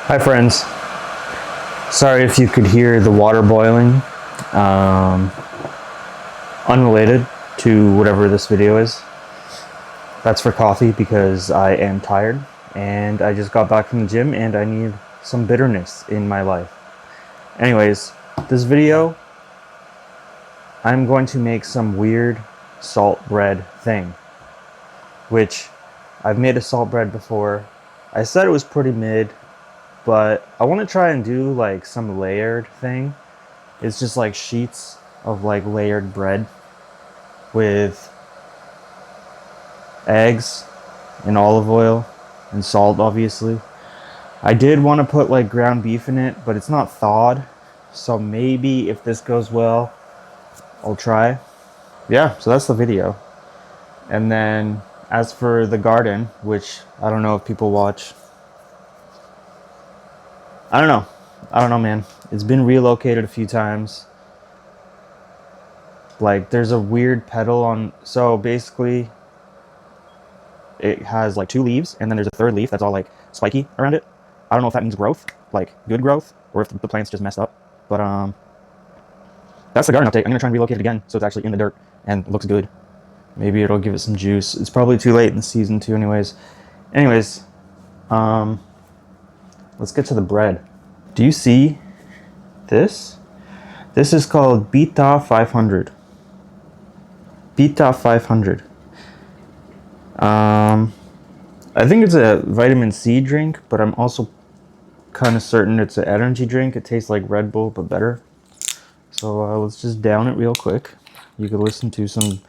Hi friends, sorry if you could hear the water boiling, unrelated to whatever this video is. That's for coffee because I am tired and I just got back from the gym and I need some bitterness in my life. Anyways, this video, I'm going to make some weird salt bread thing, which I've made a salt bread before. I said it was pretty mid, but I want to try and do like some layered thing. It's just like sheets of like layered bread with eggs and olive oil and salt, obviously. I did want to put like ground beef in it, but it's not thawed, so maybe if this goes well, I'll try. Yeah, so that's the video. And then as for the garden, which I don't know if people watch, I don't know, man. It's been relocated a few times. Like, there's a weird petal on, so basically it has like two leaves and then there's a third leaf that's all like spiky around it. I don't know if that means growth, like good growth, or if the plant's just messed up. But that's the garden update. I'm gonna try and relocate it again so it's actually in the dirt and it looks good. Maybe it'll give it some juice. It's probably too late in the season too anyways. Let's get to the bread. Do you see this? This is called Beta 500. Beta 500. I think it's a vitamin C drink, but I'm also kind of certain it's an energy drink. It tastes like Red Bull, but better. So let's just down it real quick. You could listen to some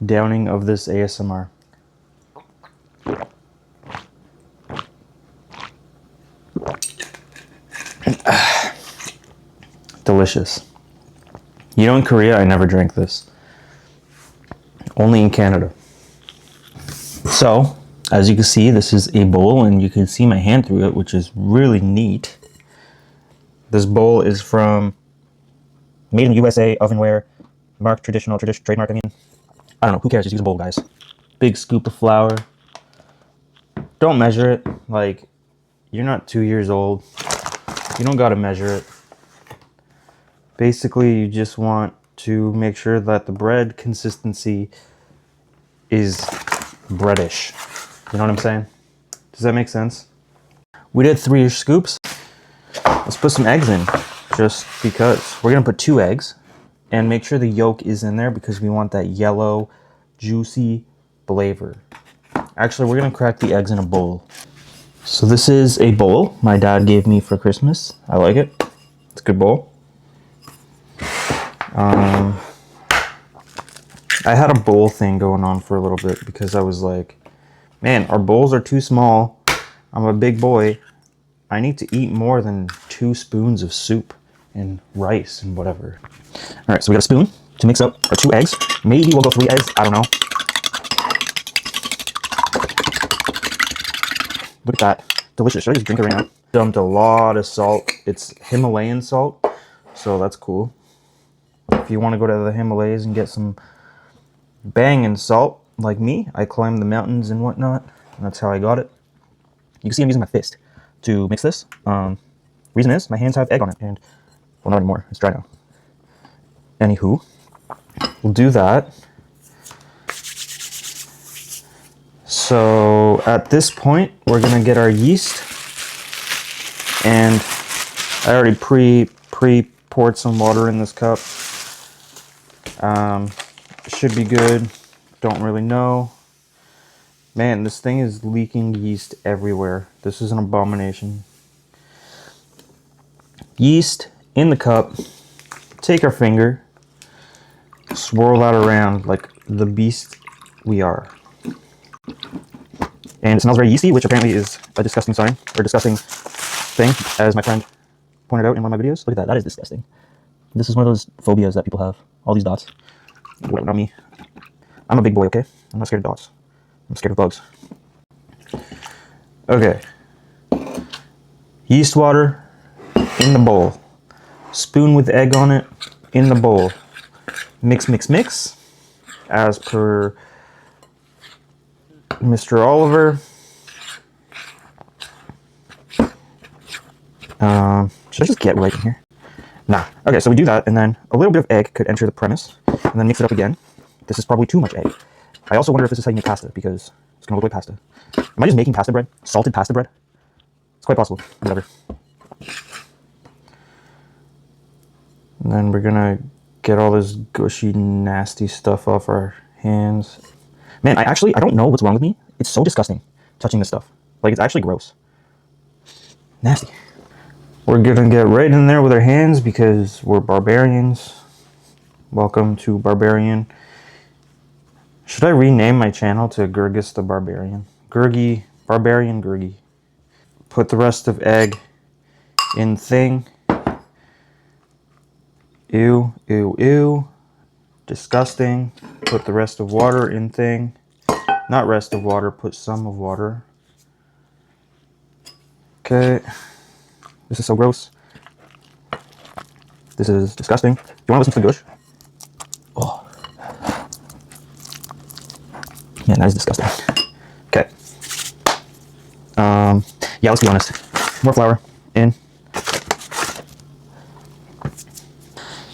downing of this ASMR. Delicious. You know, in Korea, I never drank this. Only in Canada. So, as you can see, this is a bowl, and you can see my hand through it, which is really neat. This bowl is from Made in USA, ovenware, marked traditional, trademark, I mean. I don't know, who cares, just use a bowl, guys. Big scoop of flour. Don't measure it, like, you're not 2 years old. You don't gotta measure it. Basically, you just want to make sure that the bread consistency is breadish. You know what I'm saying? Does that make sense? We did 3-ish scoops. Let's put some eggs in, just because. We're gonna put 2 eggs and make sure the yolk is in there because we want that yellow, juicy flavor. Actually, we're gonna crack the eggs in a bowl. So this is a bowl my dad gave me for Christmas. I like it. It's a good bowl. I had a bowl thing going on for a little bit because I was like, man, our bowls are too small. I'm a big boy. I need to eat more than 2 spoons of soup and rice and whatever. All right, so we got a spoon to mix up our 2 eggs. Maybe we'll go 3 eggs. I don't know. Look at that. Delicious. Should I just drink it right now? Dumped a lot of salt. It's Himalayan salt, so that's cool. If you want to go to the Himalayas and get some banging salt, like me, I climbed the mountains and whatnot, and that's how I got it. You can see I'm using my fist to mix this. Reason is, my hands have egg on it, and, well, not anymore. It's dry now. Anywho, we'll do that. So at this point, we're gonna get our yeast, and I already pre-poured some water in this cup. Should be good. Don't really know. Man, this thing is leaking yeast everywhere. This is an abomination. Yeast in the cup. Take our finger, swirl that around like the beast we are. And it smells very yeasty, which apparently is a disgusting sign, or disgusting thing, as my friend pointed out in one of my videos. Look at that, that is disgusting. This is one of those phobias that people have. All these dots. Well, not me. I'm a big boy, okay? I'm not scared of dots. I'm scared of bugs. Okay. Yeast water in the bowl. Spoon with egg on it in the bowl. Mix, mix, mix. As per Mr. Oliver. Should I just get right in here? Nah. Okay, so we do that, and then a little bit of egg could enter the premise, and then mix it up again. This is probably too much egg. I also wonder if this is how you make pasta, because it's gonna look like pasta. Am I just making pasta bread? Salted pasta bread? It's quite possible. Whatever. And then we're gonna get all this gushy, nasty stuff off our hands. Man, I don't know what's wrong with me. It's so disgusting touching this stuff. Like, it's actually gross. Nasty. We're gonna get right in there with our hands because we're barbarians. Welcome to Barbarian. Should I rename my channel to Gurgis the Barbarian? Gurgi, Barbarian Gurgi. Put the rest of egg in thing. Ew, ew, ew. Disgusting. Put the rest of water in thing. Not rest of water, put some of water. Okay. This is so gross. This is disgusting. You want to listen to the gush? Oh. Man, that is disgusting. Okay. Yeah, let's be honest. More flour in.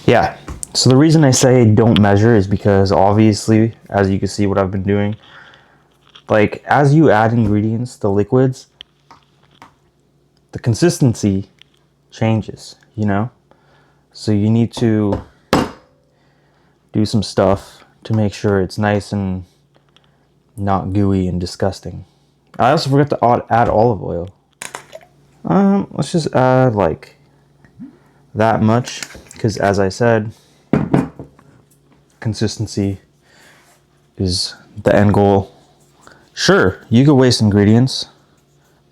Yeah. So the reason I say don't measure is because obviously, as you can see what I've been doing, like as you add ingredients, the liquids, the consistency changes, you know? So you need to do some stuff to make sure it's nice and not gooey and disgusting. I also forgot to add olive oil. Let's just add like that much, because as I said, consistency is the end goal. Sure, you could waste ingredients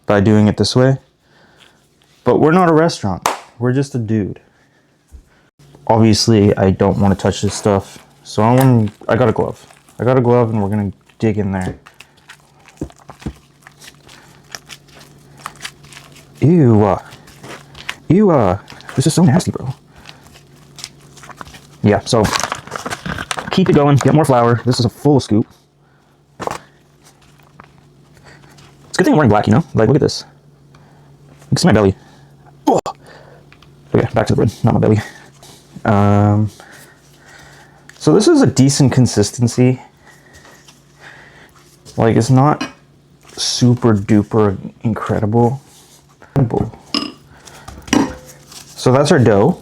by doing it this way, but we're not a restaurant. We're just a dude. Obviously, I don't want to touch this stuff, so I got a glove. I got a glove, and we're gonna dig in there. Ew. Ew. This is so nasty, bro. Yeah, so keep it going. Get more flour. This is a full scoop. It's a good thing I'm wearing black, you know? Like, look at this. You can see my belly. Oh. Okay, back to the bread, not my belly. So this is a decent consistency. Like, it's not super duper incredible. So that's our dough,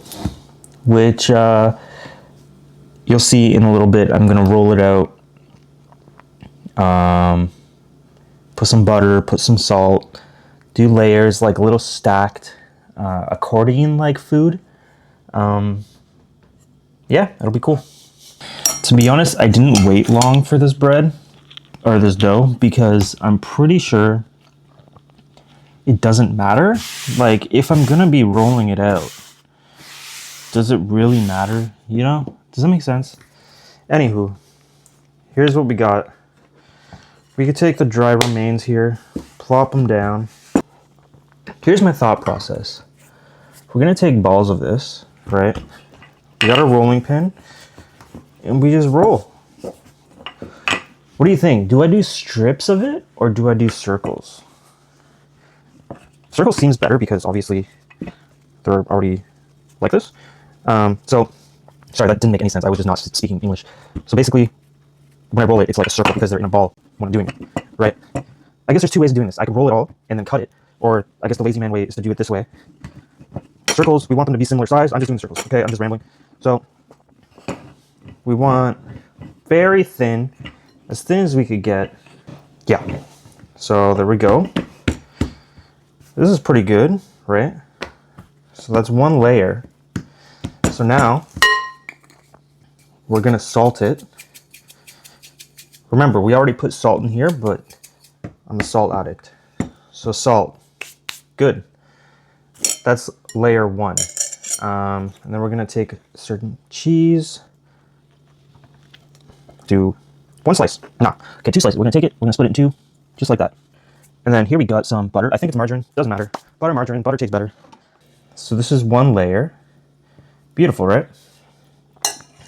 which you'll see in a little bit. I'm gonna roll it out, put some butter, put some salt, do layers, like a little stacked accordion-like food. Yeah, it'll be cool. To be honest, I didn't wait long for this bread or this dough because I'm pretty sure it doesn't matter. Like, if I'm gonna be rolling it out, does it really matter? You know? Does that make sense? Anywho, here's what we got. We could take the dry remains here, plop them down. Here's my thought process. We're gonna take balls of this, right? We got a rolling pin, and we just roll. What do you think? Do I do strips of it, or do I do circles? Circles seems better because obviously they're already like this. So, sorry, that didn't make any sense. I was just not speaking English. So basically, when I roll it, it's like a circle because they're in a ball when I'm doing it, right? I guess there's two ways of doing this. I could roll it all and then cut it, or I guess the lazy man way is to do it this way. Circles, we want them to be similar size. I'm just doing circles, okay? I'm just rambling. So, we want very thin, as thin as we could get. Yeah. So there we go. This is pretty good, right? So that's one layer. So now we're gonna salt it. Remember, we already put salt in here, but I'm a salt addict. So salt, good. That's layer one. And then we're gonna take certain cheese. Do one slice. No, okay, two slices. We're gonna take it, we're gonna split it in two, just like that. And then here we got some butter. I think it's margarine, doesn't matter. Butter, margarine, butter tastes better. So this is one layer. Beautiful, right?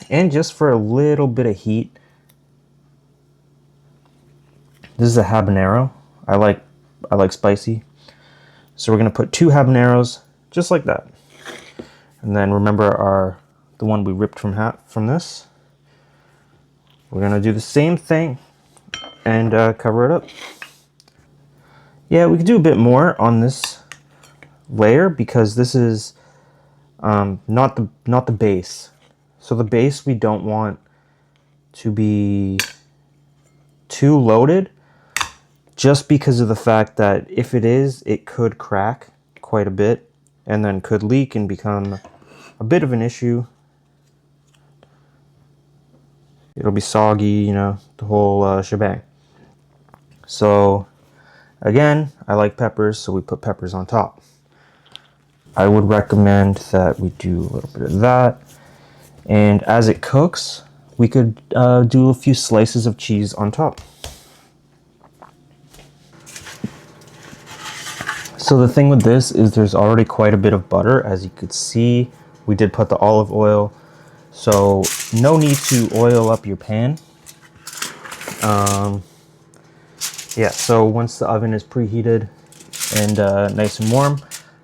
And just for a little bit of heat, this is a habanero. I like spicy. So we're gonna put 2 habaneros just like that. And then remember the one we ripped from this. We're gonna do the same thing and cover it up. Yeah, we could do a bit more on this layer because this is not the base. So the base we don't want to be too loaded, just because of the fact that if it is, it could crack quite a bit and then could leak and become a bit of an issue. It'll be soggy, you know, the whole shebang. So again, I like peppers, so we put peppers on top. I would recommend that we do a little bit of that. And as it cooks, we could do a few slices of cheese on top. So the thing with this is there's already quite a bit of butter. As you could see, we did put the olive oil. So no need to oil up your pan. Yeah, so once the oven is preheated and nice and warm,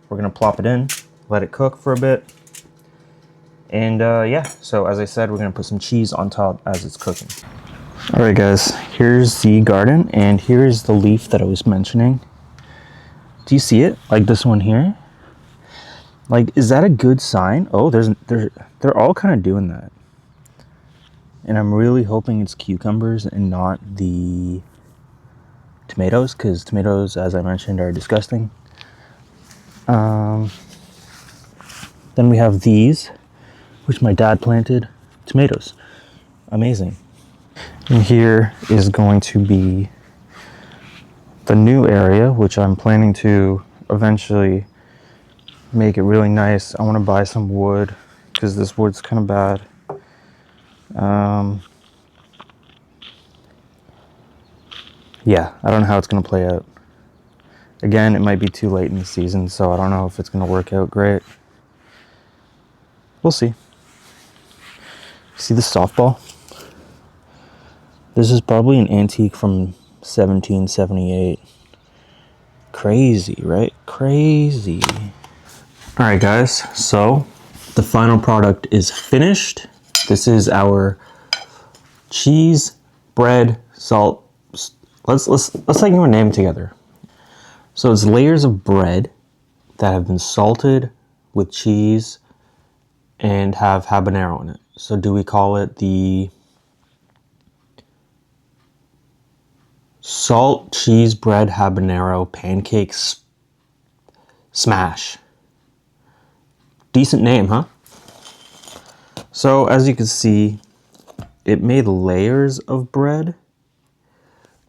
we're gonna plop it in, let it cook for a bit. And yeah, so as I said, we're gonna put some cheese on top as it's cooking. All right guys, here's the garden and here's the leaf that I was mentioning. Do you see it? Like this one here? Like, is that a good sign? Oh, they're all kind of doing that. And I'm really hoping it's cucumbers and not the tomatoes, because tomatoes, as I mentioned, are disgusting. Then we have these, which my dad planted. Tomatoes. Amazing. And here is going to be the new area, which I'm planning to eventually make it really nice. I want to buy some wood because this wood's kind of bad. Yeah, I don't know how it's going to play out. Again, it might be too late in the season, so I don't know if it's going to work out great. We'll see. See the softball? This is probably an antique from 1778. Crazy, right? Crazy. All right, guys, so the final product is finished. This is our cheese, bread, salt. Let's think of a name together. So it's layers of bread that have been salted with cheese and have habanero in it. So do we call it the salt, cheese, bread, habanero, pancakes smash? Decent name, huh? So as you can see, it made layers of bread,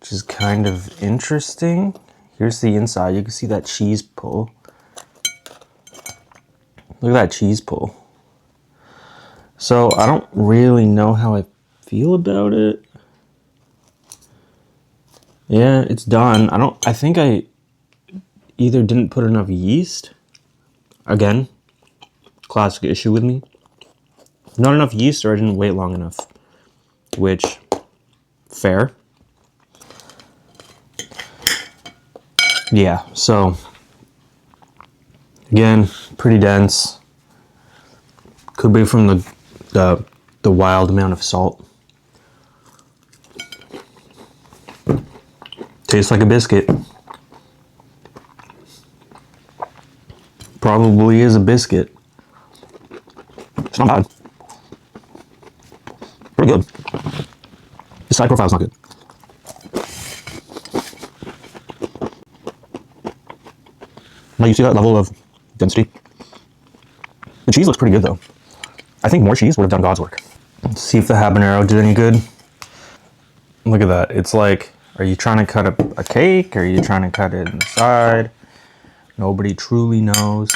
which is kind of interesting. Here's the inside. You can see that cheese pull. Look at that cheese pull. So I don't really know how I feel about it. Yeah, it's done. I think I either didn't put enough yeast. Again, classic issue with me. Not enough yeast, or I didn't wait long enough. Which, fair. Yeah, so again, pretty dense. Could be from the wild amount of salt. Tastes like a biscuit. Probably is a biscuit. It's not bad. Pretty good. The side profile's not good. Now you see that level of density? The cheese looks pretty good though. I think more cheese would have done God's work. Let's see if the habanero did any good. Look at that. It's like, are you trying to cut a cake? Or are you trying to cut it in the side? Nobody truly knows.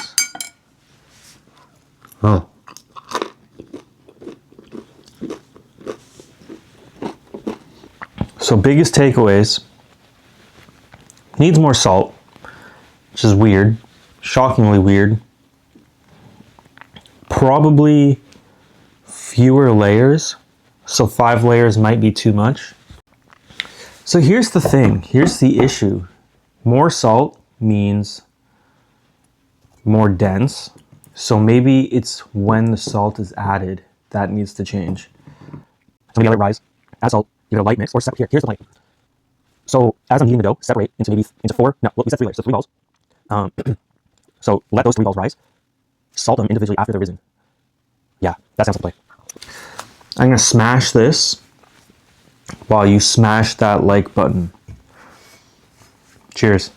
Oh. So biggest takeaways. Needs more salt, which is weird. Shockingly weird. Probably fewer layers. So 5 layers might be too much. So here's the thing. Here's the issue. More salt means more dense. So maybe it's when the salt is added that needs to change. So maybe I let it rise. Add salt. Give it a light mix. Or here's the light. So as I'm heating the dough, separate into four. No, well, we said 3 layers, so 3 balls. So let those 3 balls rise. Salt them individually after they're risen. Yeah, that sounds like play. I'm gonna smash this while you smash that like button. Cheers.